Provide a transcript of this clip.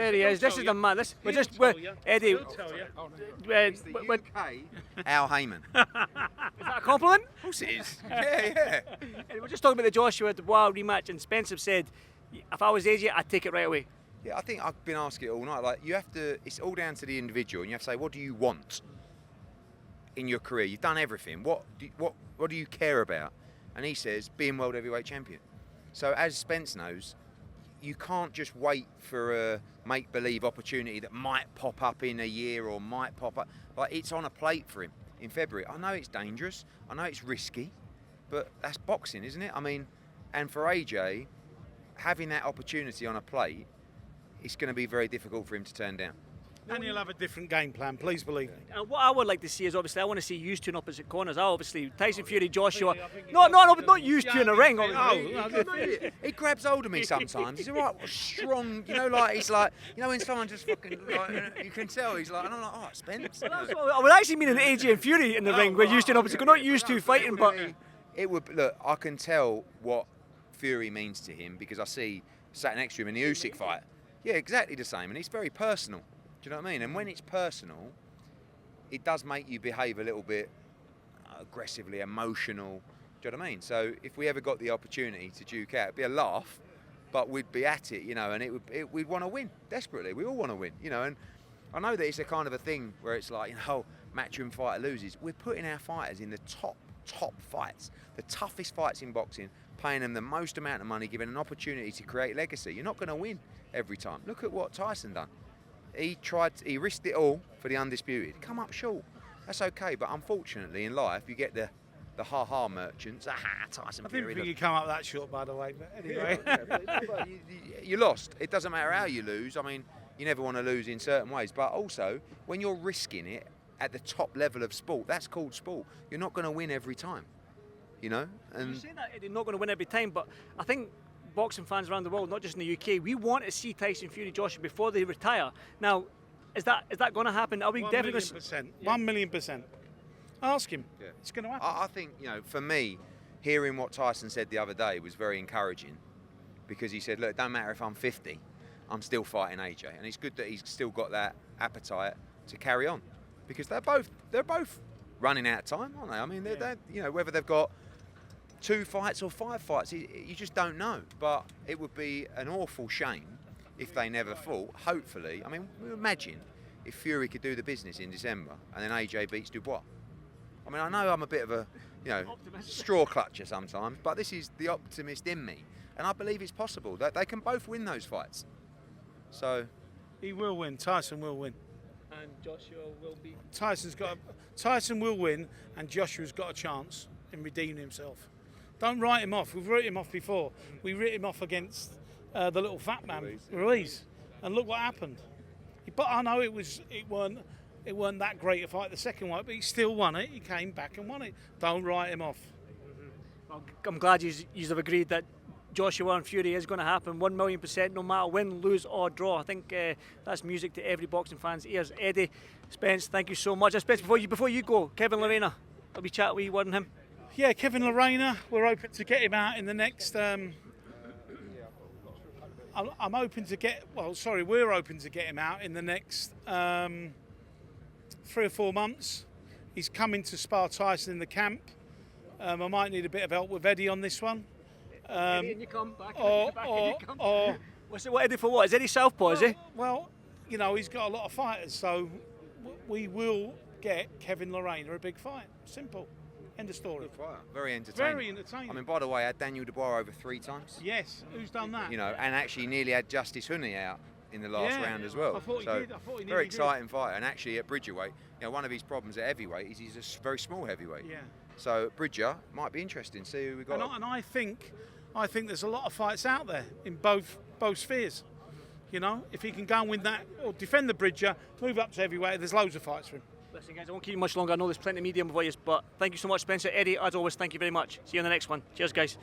There he is. This is the man. Eddie. It's the UK Al Heyman. Is that a compliment? Of course it is. Yeah. We're just talking about the Joshua Dubois rematch, and Spencer said, if I was AJ, I'd take it right away. Yeah, I think I've been asking it all night. Like, you have to. It's all down to the individual, and you have to say, what do you want in your career? You've done everything. What do you care about? And he says, being world heavyweight champion. So as Spence knows, you can't just wait for a make-believe opportunity that might pop up in a year or might pop up. Like, it's on a plate for him in February. I know it's dangerous. I know it's risky, but that's boxing, isn't it? I mean, and for AJ, having that opportunity on a plate, it's going to be very difficult for him to turn down. And he'll have a different game plan, please believe me. And what I would like to see is, obviously, I want to see you two in opposite corners. Obviously, Tyson Fury, Joshua. Not you two in the ring. He grabs hold of me sometimes. He's all right, strong, like, he's like, when someone just fucking, like, you can tell, he's like, and I'm like, oh, Spence. I would actually mean an AJ and Fury in the ring. We're used to in opposite corners. Not used to fighting, but... It would, look, I can tell what Fury means to him because I see, sat next to him in the Usyk fight. Yeah, exactly the same, and it's very personal. Do you know what I mean? And when it's personal, it does make you behave a little bit aggressively, emotional. Do you know what I mean? So if we ever got the opportunity to duke out, it'd be a laugh, but we'd be at it, and we'd want to win desperately. We all want to win, and I know that it's a kind of a thing where it's like, matchroom fighter loses. We're putting our fighters in the top fights, the toughest fights in boxing, paying them the most amount of money, giving an opportunity to create legacy. You're not going to win every time. Look at what Tyson done. He risked it all for the undisputed. Come up short. That's okay, but unfortunately in life you get the ha-ha merchants. Tyson Fury. I didn't think you come up that short, by the way, but anyway. You lost. It doesn't matter how you lose. I mean, you never want to lose in certain ways, but also when you're risking it at the top level of sport, that's called sport. You're not going to win every time, And you're saying that Eddie, not going to win every time, but I think boxing fans around the world, not just in the UK, we want to see Tyson Fury, Joshua before they retire. Now, is that going to happen? Are we definitely 1,000,000%? 1,000,000%. Ask him. Yeah. It's going to happen. I think, for me, hearing what Tyson said the other day was very encouraging because he said, look, it don't matter if I'm 50, I'm still fighting AJ. And it's good that he's still got that appetite to carry on because they're both running out of time, aren't they? I mean, they're whether they've got 2 fights or 5 fights, you just don't know. But it would be an awful shame if they never fought. Hopefully, I mean, imagine if Fury could do the business in December and then AJ beats Dubois. I mean, I know I'm a bit of a, straw clutcher sometimes, but this is the optimist in me, and I believe it's possible that they can both win those fights. So he will win. Tyson will win. And Joshua will be. Tyson will win, and Joshua's got a chance in redeeming himself. Don't write him off. We've written him off before. We wrote him off against the little fat man, Ruiz, and look what happened. But I know it weren't that great a fight the second one, but he still won it. He came back and won it. Don't write him off. Well, I'm glad you have agreed that Joshua and Fury is going to happen 1,000,000%, no matter win, lose or draw. I think that's music to every boxing fan's ears. Eddie, Spence, thank you so much. Spence, before you go, Kevin Lorena, I'll be chatting with you on him. Yeah, Kevin Lorena, we're hoping to get him out in the next. We're hoping to get him out in the next 3 or 4 months. He's coming to spar Tyson in the camp. I might need a bit of help with Eddie on this one. Eddie, and you come back. What's it? What Eddie for? What is Eddie Southpaw? Is he? Well, he's got a lot of fighters, so we will get Kevin Lorena a big fight. Simple. End of story. Good fight. Very entertaining. Very entertaining. I mean, by the way, I had Daniel Dubois over 3 times. Yes. Who's done that? And actually nearly had Justice Huni out in the last round as well. I thought he did. Very exciting fight. And actually at Bridgerweight, one of his problems at heavyweight is he's a very small heavyweight. Yeah. So Bridger might be interesting. See who we got. And I think there's a lot of fights out there in both spheres. If he can go and win that or defend the Bridger, move up to heavyweight, there's loads of fights for him. Listen, guys, I won't keep you much longer. I know there's plenty of media for you, but thank you so much, Spencer. Eddie, as always, thank you very much. See you on the next one. Cheers, guys.